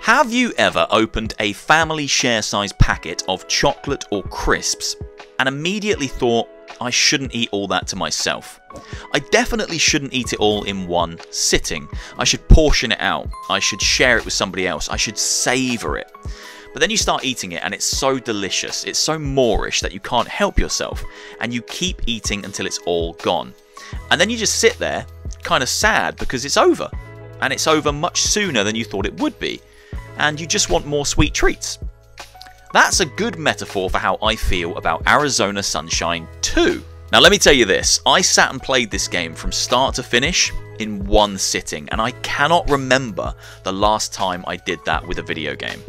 Have you ever opened a family share size packet of chocolate or crisps and immediately thought, I shouldn't eat all that to myself? I definitely shouldn't eat it all in one sitting. I should portion it out. I should share it with somebody else. I should savour it. But then you start eating it and it's so delicious, it's so Moorish that you can't help yourself, and you keep eating until it's all gone. And then you just sit there, kind of sad because it's over. And it's over much sooner than you thought it would be. And you just want more sweet treats. That's a good metaphor for how I feel about Arizona Sunshine 2. Now let me tell you this, I sat and played this game from start to finish in one sitting, and I cannot remember the last time I did that with a video game.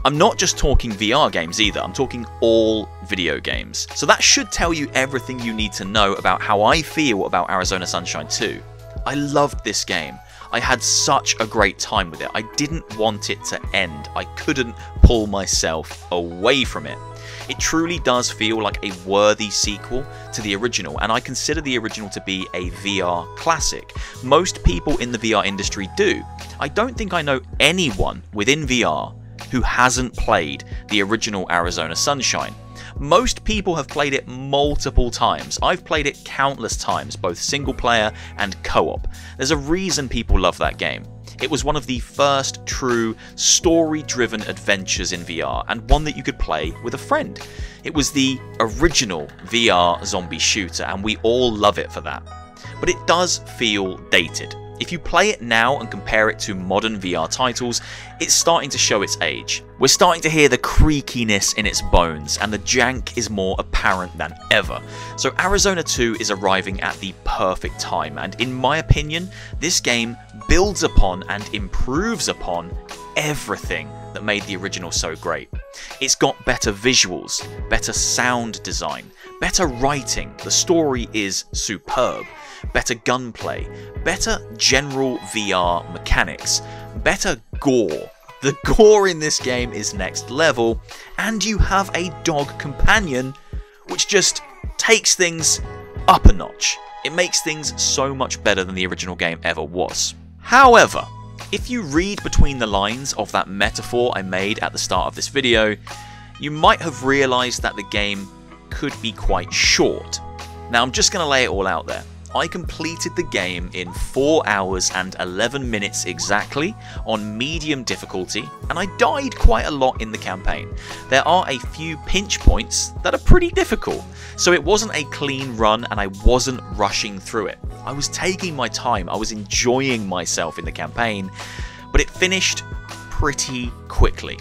I'm not just talking VR games either, I'm talking all video games. So that should tell you everything you need to know about how I feel about Arizona Sunshine 2. I loved this game. I had such a great time with it. I didn't want it to end. I couldn't pull myself away from it. It truly does feel like a worthy sequel to the original, and I consider the original to be a VR classic. Most people in the VR industry do. I don't think I know anyone within VR who hasn't played the original Arizona Sunshine. Most people have played it multiple times. I've played it countless times, both single player and co-op. There's a reason people love that game. It was one of the first true story-driven adventures in VR, and one that you could play with a friend. It was the original VR zombie shooter, and we all love it for that. But it does feel dated. If you play it now and compare it to modern VR titles, it's starting to show its age. We're starting to hear the creakiness in its bones, and the jank is more apparent than ever. So Arizona 2 is arriving at the perfect time, and in my opinion, this game builds upon and improves upon everything that made the original so great. It's got better visuals, better sound design, better writing, the story is superb, better gunplay, better general VR mechanics, better gore. The gore in this game is next level, and you have a dog companion which just takes things up a notch. It makes things so much better than the original game ever was. However, if you read between the lines of that metaphor I made at the start of this video, you might have realised that the game could be quite short. Now I'm just going to lay it all out there. I completed the game in 4 hours and 11 minutes exactly on medium difficulty, and I died quite a lot in the campaign. There are a few pinch points that are pretty difficult, so it wasn't a clean run and I wasn't rushing through it. I was taking my time, I was enjoying myself in the campaign, but it finished pretty quickly.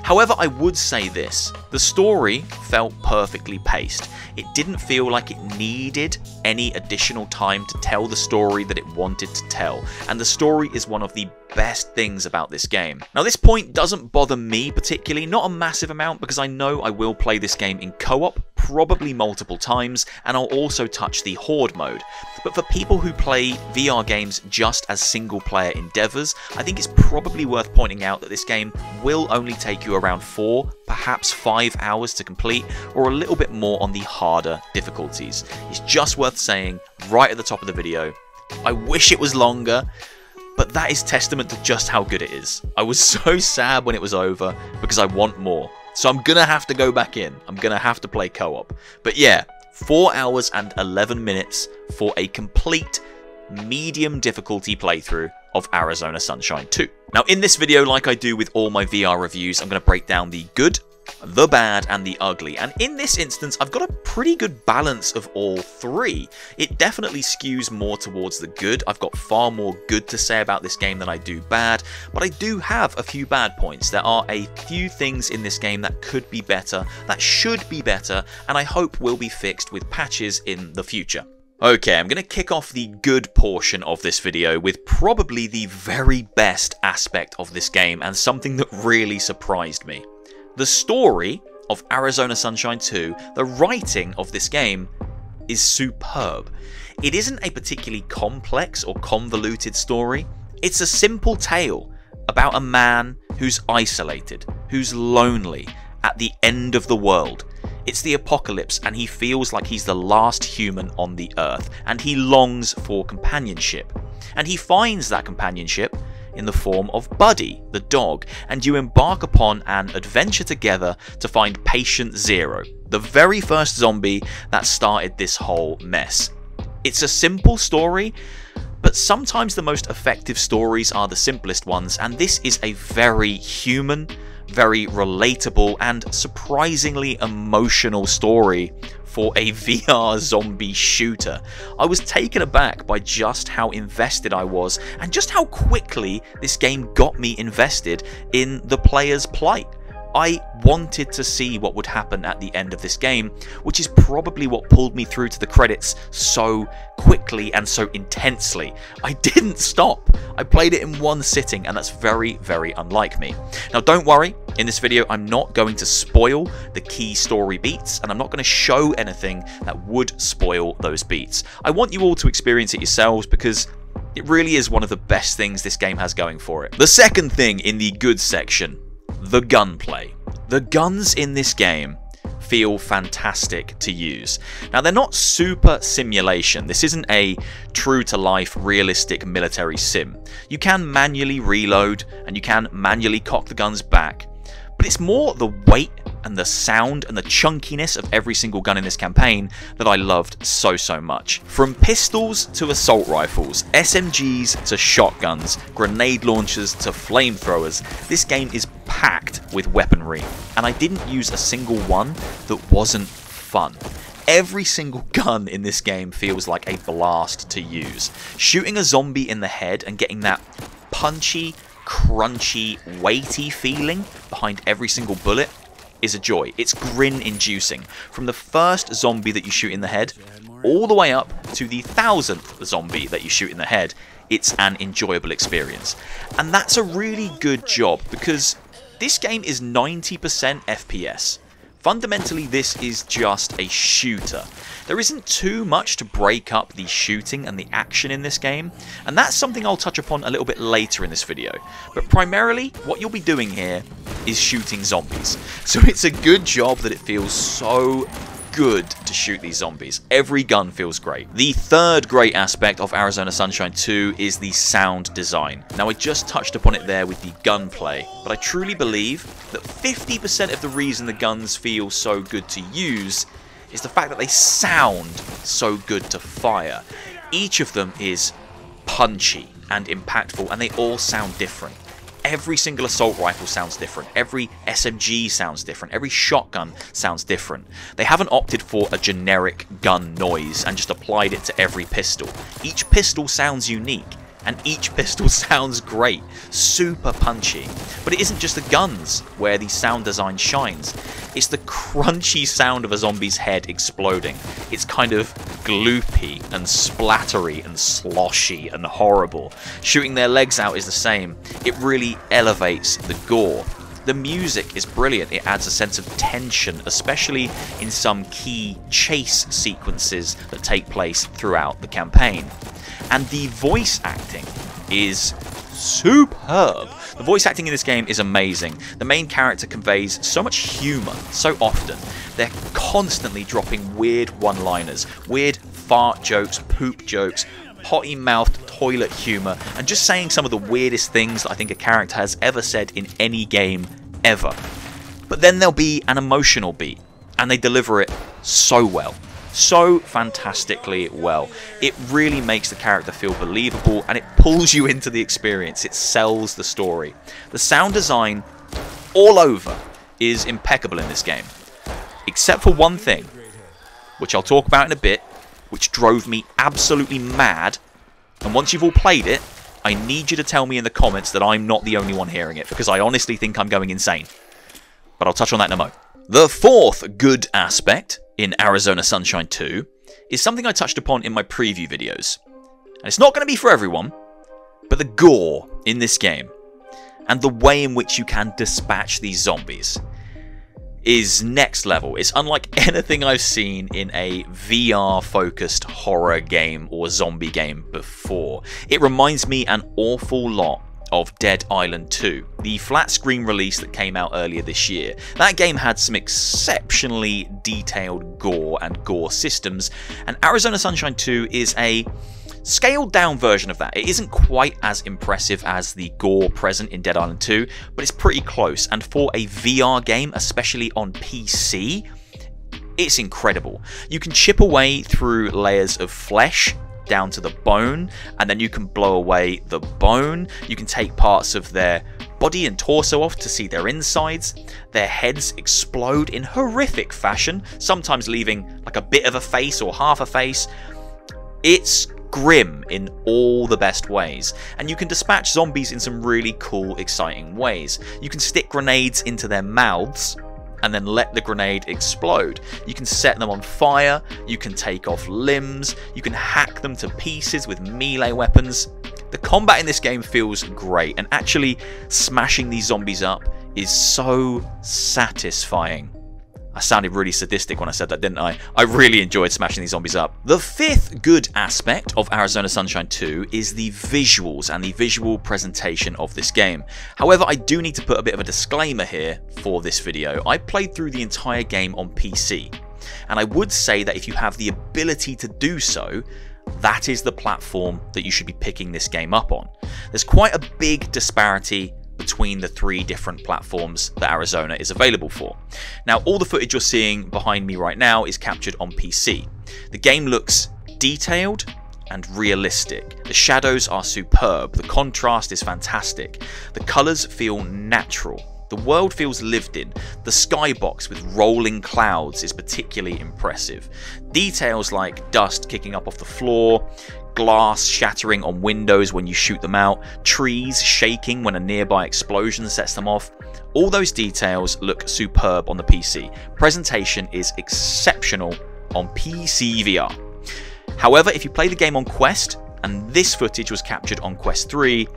However, I would say this, the story felt perfectly paced. It didn't feel like it needed any additional time to tell the story that it wanted to tell, and the story is one of the best things about this game. Now this point doesn't bother me particularly, not a massive amount, because I know I will play this game in co-op, probably multiple times, and I'll also touch the Horde mode. But for people who play VR games just as single player endeavours, I think it's probably worth pointing out that this game will only take you around 4, perhaps 5 hours to complete, or a little bit more on the harder difficulties. It's just worth saying right at the top of the video. I wish it was longer, but that is testament to just how good it is. I was so sad when it was over because I want more. So I'm gonna have to go back in. I'm gonna have to play co-op. But yeah, 4 hours and 11 minutes for a complete medium difficulty playthrough of Arizona Sunshine 2. Now in this video, like I do with all my VR reviews, I'm going to break down the good, the bad, and the ugly. And in this instance, I've got a pretty good balance of all three. It definitely skews more towards the good. I've got far more good to say about this game than I do bad, but I do have a few bad points. There are a few things in this game that could be better, that should be better, and I hope will be fixed with patches in the future. Okay, I'm going to kick off the good portion of this video with probably the very best aspect of this game, and something that really surprised me. The story of Arizona Sunshine 2, the writing of this game, is superb. It isn't a particularly complex or convoluted story. It's a simple tale about a man who's isolated, who's lonely, at the end of the world. It's the apocalypse, and he feels like he's the last human on the earth, and he longs for companionship. And he finds that companionship in the form of Buddy, the dog, and you embark upon an adventure together to find Patient Zero, the very first zombie that started this whole mess. It's a simple story, but sometimes the most effective stories are the simplest ones, and this is a very human, very relatable, and surprisingly emotional story for a VR zombie shooter. I was taken aback by just how invested I was, and just how quickly this game got me invested in the player's plight. I wanted to see what would happen at the end of this game, which is probably what pulled me through to the credits so quickly and so intensely. I didn't stop. I played it in one sitting, and that's very, very unlike me. Now don't worry, in this video I'm not going to spoil the key story beats, and I'm not going to show anything that would spoil those beats. I want you all to experience it yourselves, because it really is one of the best things this game has going for it. The second thing in the good section: the gunplay. The guns in this game feel fantastic to use. Now they're not super simulation. This isn't a true to life realistic military sim. You can manually reload and you can manually cock the guns back, but it's more the weight and the sound and the chunkiness of every single gun in this campaign that I loved so much. From pistols to assault rifles, SMGs to shotguns, grenade launchers to flamethrowers, this game is packed with weaponry, and I didn't use a single one that wasn't fun. Every single gun in this game feels like a blast to use. Shooting a zombie in the head and getting that punchy, crunchy, weighty feeling behind every single bullet is a joy. It's grin-inducing. From the first zombie that you shoot in the head, all the way up to the 1000th zombie that you shoot in the head, it's an enjoyable experience. And that's a really good job, because this game is 90% FPS. Fundamentally, this is just a shooter. There isn't too much to break up the shooting and the action in this game, and that's something I'll touch upon a little bit later in this video. But primarily, what you'll be doing here is shooting zombies. So it's a good job that it feels so good to shoot these zombies. Every gun feels great. The third great aspect of Arizona Sunshine 2 is the sound design. Now I just touched upon it there with the gunplay, but I truly believe that 50% of the reason the guns feel so good to use is the fact that they sound so good to fire. Each of them is punchy and impactful, and they all sound different. Every single assault rifle sounds different. Every SMG sounds different. Every shotgun sounds different. They haven't opted for a generic gun noise and just applied it to every pistol. Each pistol sounds unique, and each pistol sounds great. Super punchy. But it isn't just the guns where the sound design shines. It's the crunchy sound of a zombie's head exploding. It's kind of gloopy and splattery and sloshy and horrible. Shooting their legs out is the same. It really elevates the gore. The music is brilliant. It adds a sense of tension, especially in some key chase sequences that take place throughout the campaign. And the voice acting is superb. The voice acting in this game is amazing. The main character conveys so much humour so often. They're constantly dropping weird one-liners, weird fart jokes, poop jokes, potty-mouthed toilet humour, and just saying some of the weirdest things that I think a character has ever said in any game ever. But then there'll be an emotional beat, and they deliver it so well. So fantastically well. It really makes the character feel believable, and it pulls you into the experience. It sells the story. The sound design all over is impeccable in this game, except for one thing, which I'll talk about in a bit, which drove me absolutely mad. And once you've all played it, I need you to tell me in the comments that I'm not the only one hearing it, because I honestly think I'm going insane. But I'll touch on that in a moment. The fourth good aspect in Arizona Sunshine 2 is something I touched upon in my preview videos. And it's not going to be for everyone, but the gore in this game and the way in which you can dispatch these zombies is next level. It's unlike anything I've seen in a VR-focused horror game or zombie game before. It reminds me an awful lot of Dead Island 2, the flat screen release that came out earlier this year. That game had some exceptionally detailed gore and gore systems, and Arizona Sunshine 2 is a scaled down version of that. It isn't quite as impressive as the gore present in Dead Island 2, but it's pretty close, and for a VR game, especially on PC, it's incredible. You can chip away through layers of flesh down to the bone, and then you can blow away the bone. You can take parts of their body and torso off to see their insides. Their heads explode in horrific fashion, sometimes leaving like a bit of a face or half a face. It's grim in all the best ways, and you can dispatch zombies in some really cool, exciting ways. You can stick grenades into their mouths and then let the grenade explode. You can set them on fire, you can take off limbs, you can hack them to pieces with melee weapons. The combat in this game feels great, and actually smashing these zombies up is so satisfying. I sounded really sadistic when I said that, didn't I? I really enjoyed smashing these zombies up. The fifth good aspect of Arizona Sunshine 2 is the visuals and the visual presentation of this game. However, I do need to put a bit of a disclaimer here for this video. I played through the entire game on PC, and I would say that if you have the ability to do so, that is the platform that you should be picking this game up on. There's quite a big disparity between the 3 different platforms that Arizona is available for. Now, all the footage you're seeing behind me right now is captured on PC. The game looks detailed and realistic. The shadows are superb. The contrast is fantastic. The colors feel natural. The world feels lived in. The skybox with rolling clouds is particularly impressive. Details like dust kicking up off the floor, glass shattering on windows when you shoot them out, trees shaking when a nearby explosion sets them off. All those details look superb on the PC. Presentation is exceptional on PCVR. However, if you play the game on Quest, and this footage was captured on Quest 3,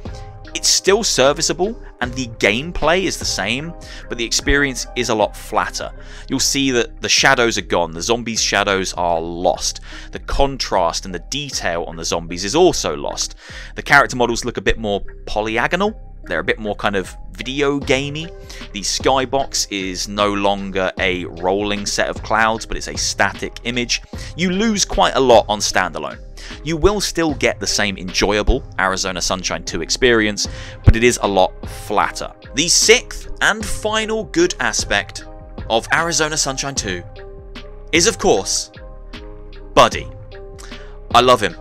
it's still serviceable and the gameplay is the same, but the experience is a lot flatter. You'll see that the shadows are gone, the zombies' shadows are lost. The contrast and the detail on the zombies is also lost. The character models look a bit more polyagonal. They're a bit more kind of video gamey. The skybox is no longer a rolling set of clouds, but it's a static image. You lose quite a lot on standalone. You will still get the same enjoyable Arizona Sunshine 2 experience, but it is a lot flatter. The sixth and final good aspect of Arizona Sunshine 2 is, of course, Buddy. I love him.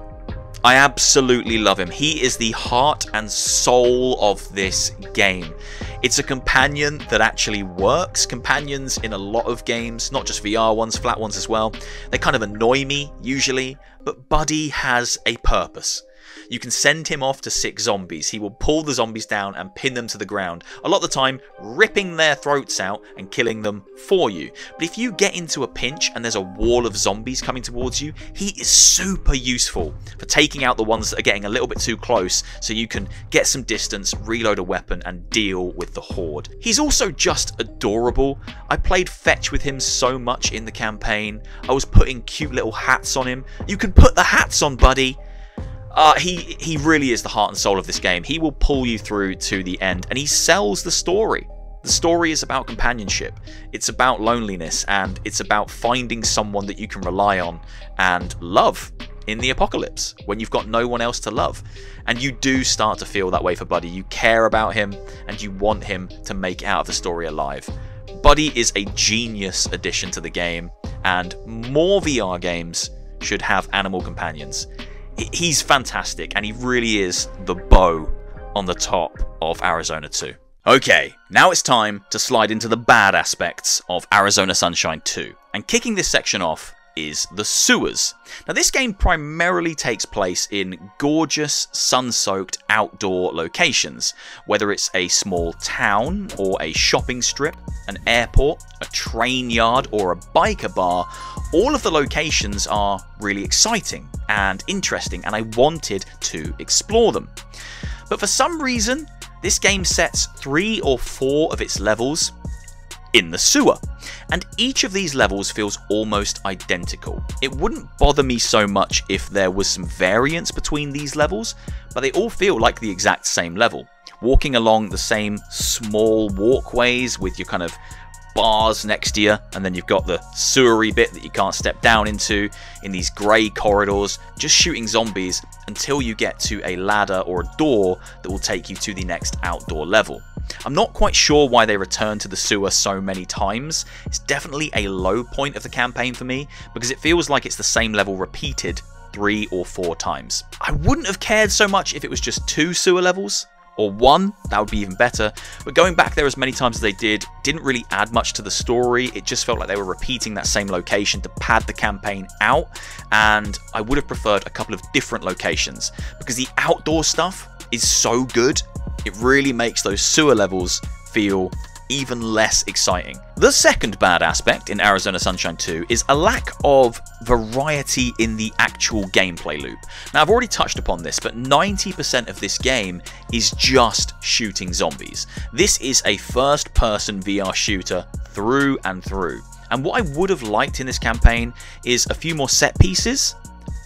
I absolutely love him. He is the heart and soul of this game. It's a companion that actually works. Companions in a lot of games, not just VR ones, flat ones as well, they kind of annoy me usually, but Buddy has a purpose. You can send him off to 6 zombies. He will pull the zombies down and pin them to the ground, a lot of the time ripping their throats out and killing them for you. But if you get into a pinch and there's a wall of zombies coming towards you, he is super useful for taking out the ones that are getting a little bit too close, so you can get some distance, reload a weapon and deal with the horde. He's also just adorable. I played fetch with him so much in the campaign. I was putting cute little hats on him. You can put the hats on, Buddy. He really is the heart and soul of this game. He will pull you through to the end, and he sells the story. The story is about companionship. It's about loneliness, and it's about finding someone that you can rely on and love in the apocalypse when you've got no one else to love. And you do start to feel that way for Buddy. You care about him, and you want him to make it out of the story alive. Buddy is a genius addition to the game, and more VR games should have animal companions. He's fantastic, and he really is the bow on the top of Arizona 2. Okay, now it's time to slide into the bad aspects of Arizona Sunshine 2. And kicking this section off is the sewers. Now, this game primarily takes place in gorgeous, sun-soaked outdoor locations, whether it's a small town or a shopping strip, an airport, a train yard, or a biker bar. All of the locations are really exciting and interesting, and I wanted to explore them. But for some reason, this game sets 3 or 4 of its levels in the sewer, and each of these levels feels almost identical. It wouldn't bother me so much if there was some variance between these levels, but they all feel like the exact same level. Walking along the same small walkways with your kind of bars next to you, and then you've got the sewery bit that you can't step down into in these grey corridors, just shooting zombies until you get to a ladder or a door that will take you to the next outdoor level. I'm not quite sure why they return to the sewer so many times. It's definitely a low point of the campaign for me, because it feels like it's the same level repeated 3 or 4 times. I wouldn't have cared so much if it was just 2 sewer levels, or 1, that would be even better, but going back there as many times as they didn't really add much to the story. It just felt like they were repeating that same location to pad the campaign out, and I would have preferred a couple of different locations, because the outdoor stuff is so good. It really makes those sewer levels feel even less exciting. The second bad aspect in Arizona Sunshine 2 is a lack of variety in the actual gameplay loop. Now, I've already touched upon this, but 90% of this game is just shooting zombies. This is a first-person VR shooter through and through. And what I would have liked in this campaign is a few more set pieces,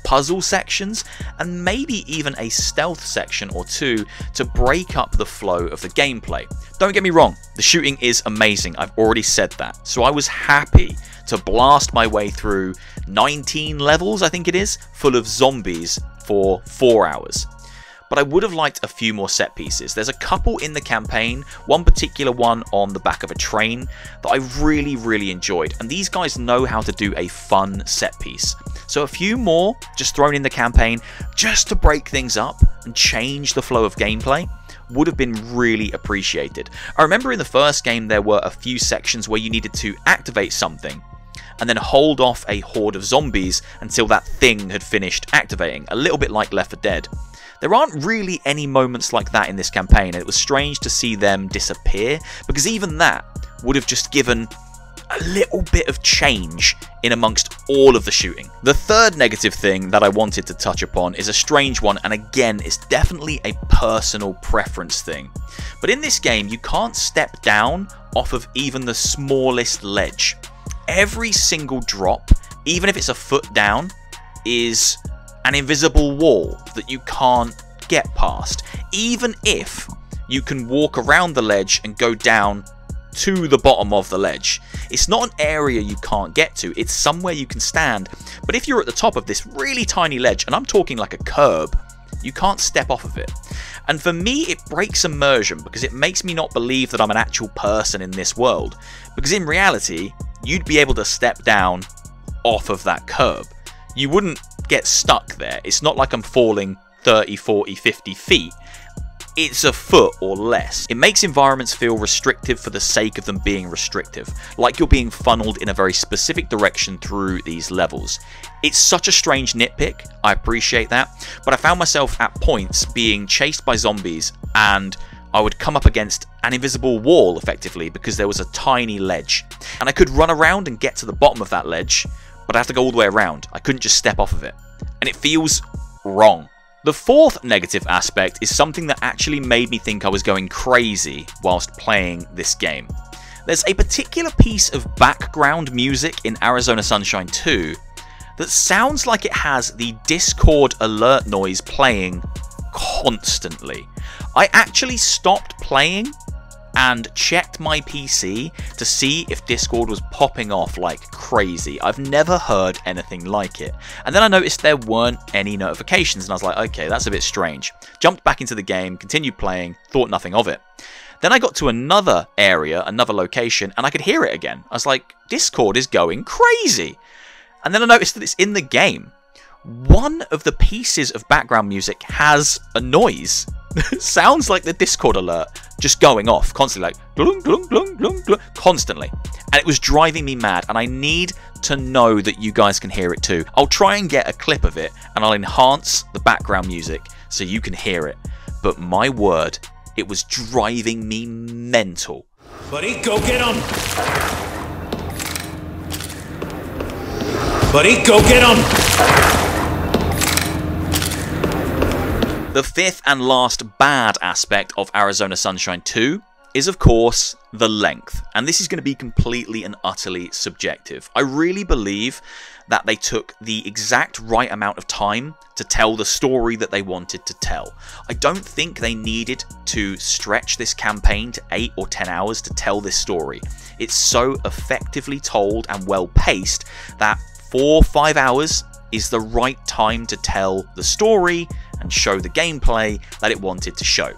puzzle sections, and maybe even a stealth section or 2 to break up the flow of the gameplay. Don't get me wrong, the shooting is amazing, I've already said that, so I was happy to blast my way through 19 levels, I think it is, full of zombies for 4 hours. But I would have liked a few more set pieces. There's a couple in the campaign, one particular one on the back of a train that I really enjoyed, and these guys know how to do a fun set piece. So a few more just thrown in the campaign just to break things up and change the flow of gameplay would have been really appreciated. I remember in the first game there were a few sections where you needed to activate something and then hold off a horde of zombies until that thing had finished activating, a little bit like Left 4 Dead. There aren't really any moments like that in this campaign, and it was strange to see them disappear, because even that would have just given a little bit of change in amongst all of the shooting. The third negative thing that I wanted to touch upon is a strange one, and again, it's definitely a personal preference thing. But in this game, you can't step down off of even the smallest ledge. Every single drop, even if it's a foot down, is an invisible wall that you can't get past, even if you can walk around the ledge and go down to the bottom of the ledge. It's not an area you can't get to, it's somewhere you can stand, but if you're at the top of this really tiny ledge, and I'm talking like a curb, you can't step off of it. And for me, it breaks immersion, because it makes me not believe that I'm an actual person in this world, because in reality, you'd be able to step down off of that curb. You wouldn't get stuck there. It's not like I'm falling 30, 40, 50 feet. It's a foot or less. It makes environments feel restrictive for the sake of them being restrictive, like you're being funneled in a very specific direction through these levels. It's such a strange nitpick, I appreciate that, but I found myself at points being chased by zombies and I would come up against an invisible wall effectively because there was a tiny ledge. And I could run around and get to the bottom of that ledge, but I have to go all the way around. I couldn't just step off of it. And it feels wrong. The fourth negative aspect is something that actually made me think I was going crazy whilst playing this game. There's a particular piece of background music in Arizona Sunshine 2 that sounds like it has the Discord alert noise playing constantly. I actually stopped playing and checked my PC to see if Discord was popping off like crazy. I've never heard anything like it. And then I noticed there weren't any notifications and I was like, okay, that's a bit strange. Jumped back into the game, continued playing, thought nothing of it. Then I got to another area, another location, and I could hear it again. I was like, Discord is going crazy. And then I noticed that it's in the game. One of the pieces of background music has a noise. Sounds like the Discord alert just going off constantly, like glung, glung, glung, glung, glung, constantly. And it was driving me mad, and I need to know that you guys can hear it too. I'll try and get a clip of it and I'll enhance the background music so you can hear it. But my word, it was driving me mental. Buddy, go get him! Buddy, go get him! The fifth and last bad aspect of Arizona Sunshine 2 is, of course, the length. And this is going to be completely and utterly subjective. I really believe that they took the exact right amount of time to tell the story that they wanted to tell. I don't think they needed to stretch this campaign to 8 or 10 hours to tell this story. It's so effectively told and well paced that 4 or 5 hours is the right time to tell the story and show the gameplay that it wanted to show.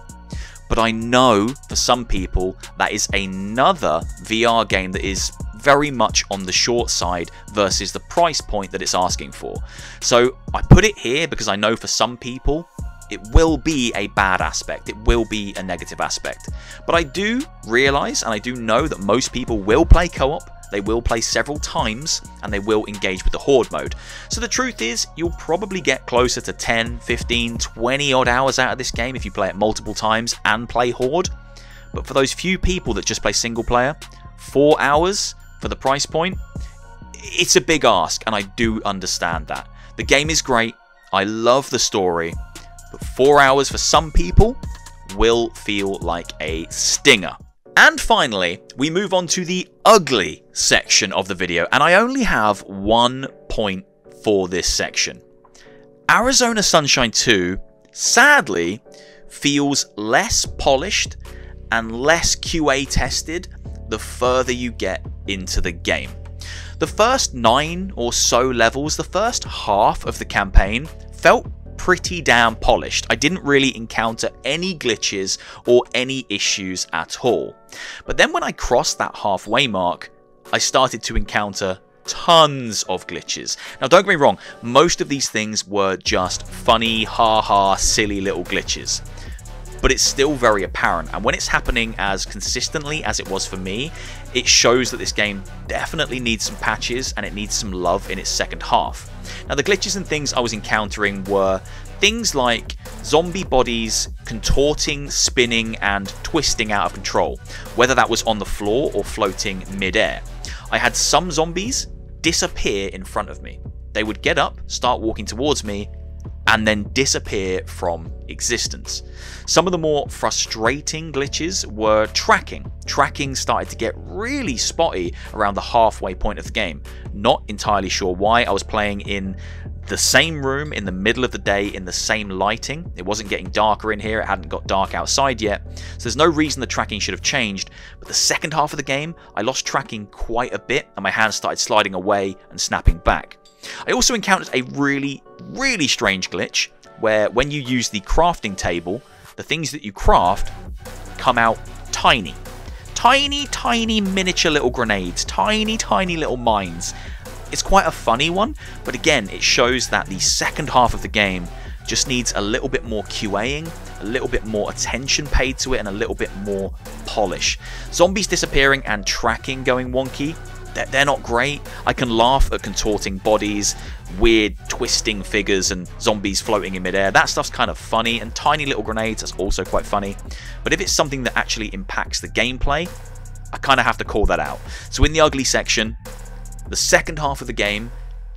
But I know for some people that is another VR game that is very much on the short side versus the price point that it's asking for. So I put it here because I know for some people it will be a bad aspect, it will be a negative aspect. But I do realise and I do know that most people will play co-op, they will play several times, and they will engage with the Horde mode. So the truth is, you'll probably get closer to 10, 15, 20 odd hours out of this game if you play it multiple times and play Horde. But for those few people that just play single player, 4 hours for the price point, it's a big ask, and I do understand that. The game is great, I love the story, but 4 hours for some people will feel like a stinger. And finally, we move on to the ugly section of the video, and I only have 1 point for this section. Arizona Sunshine 2, sadly, feels less polished and less QA tested the further you get into the game. The first 9 or so levels, the first half of the campaign, felt pretty damn polished. I didn't really encounter any glitches or any issues at all. But then when I crossed that halfway mark, I started to encounter tons of glitches. Now don't get me wrong, most of these things were just funny, ha-ha, silly little glitches. But it's still very apparent, and when it's happening as consistently as it was for me, it shows that this game definitely needs some patches and it needs some love in its second half. Now the glitches and things I was encountering were things like zombie bodies contorting, spinning and twisting out of control, whether that was on the floor or floating mid-air. I had some zombies disappear in front of me. They would get up, start walking towards me, and then disappear from existence. Some of the more frustrating glitches were tracking. Tracking started to get really spotty around the halfway point of the game. Not entirely sure why. I was playing in the same room in the middle of the day in the same lighting. It wasn't getting darker in here, it hadn't got dark outside yet, so there's no reason the tracking should have changed. But the second half of the game, I lost tracking quite a bit and my hands started sliding away and snapping back. I also encountered a really strange glitch where when you use the crafting table, the things that you craft come out tiny. Tiny miniature little grenades, tiny little mines. It's quite a funny one, but again, it shows that the second half of the game just needs a little bit more QAing, a little bit more attention paid to it, and a little bit more polish. Zombies disappearing and tracking going wonky, they're not great. I can laugh at contorting bodies, weird twisting figures, and zombies floating in midair. That stuff's kind of funny, and tiny little grenades, that's also quite funny. But if it's something that actually impacts the gameplay, I kind of have to call that out. So in the ugly section, the second half of the game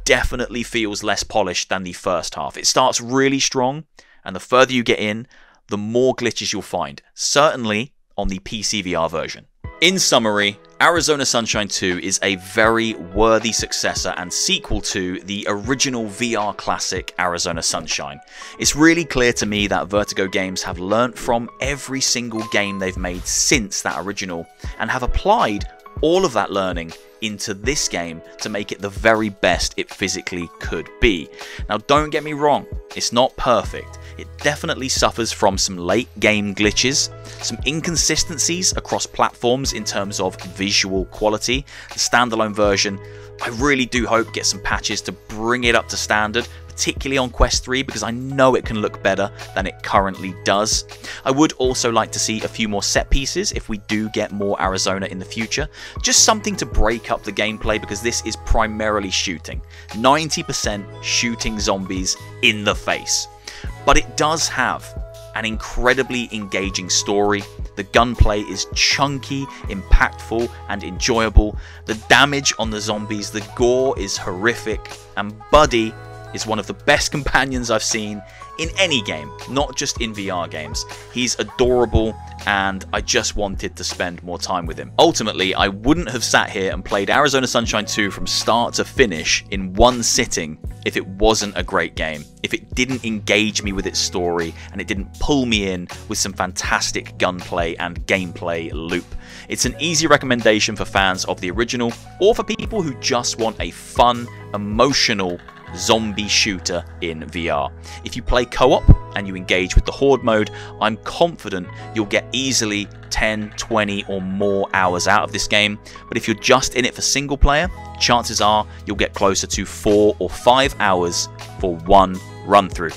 definitely feels less polished than the first half. It starts really strong, and the further you get in, the more glitches you'll find. Certainly on the PCVR version. In summary, Arizona Sunshine 2 is a very worthy successor and sequel to the original VR classic Arizona Sunshine. It's really clear to me that Vertigo Games have learnt from every single game they've made since that original and have applied all of that learning into this game to make it the very best it physically could be. Now don't get me wrong, it's not perfect. It definitely suffers from some late game glitches, some inconsistencies across platforms in terms of visual quality. The standalone version, I really do hope gets some patches to bring it up to standard, particularly on Quest 3, because I know it can look better than it currently does. I would also like to see a few more set pieces if we do get more Arizona in the future. Just something to break up the gameplay, because this is primarily shooting. 90% shooting zombies in the face. But it does have an incredibly engaging story. The gunplay is chunky, impactful, and enjoyable. The damage on the zombies, the gore is horrific, and Buddy is one of the best companions I've seen in any game, not just in VR games. He's adorable, and I just wanted to spend more time with him. Ultimately, I wouldn't have sat here and played Arizona Sunshine 2 from start to finish in one sitting if it wasn't a great game, if it didn't engage me with its story, and it didn't pull me in with some fantastic gunplay and gameplay loop. It's an easy recommendation for fans of the original, or for people who just want a fun, emotional zombie shooter in VR. If you play co-op and you engage with the Horde mode, I'm confident you'll get easily 10, 20 or more hours out of this game, but if you're just in it for single player, chances are you'll get closer to 4 or 5 hours for one run through.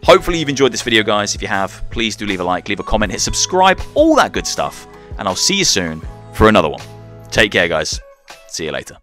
Hopefully you've enjoyed this video, guys. If you have, please do leave a like, leave a comment, hit subscribe, all that good stuff, and I'll see you soon for another one. Take care, guys. See you later.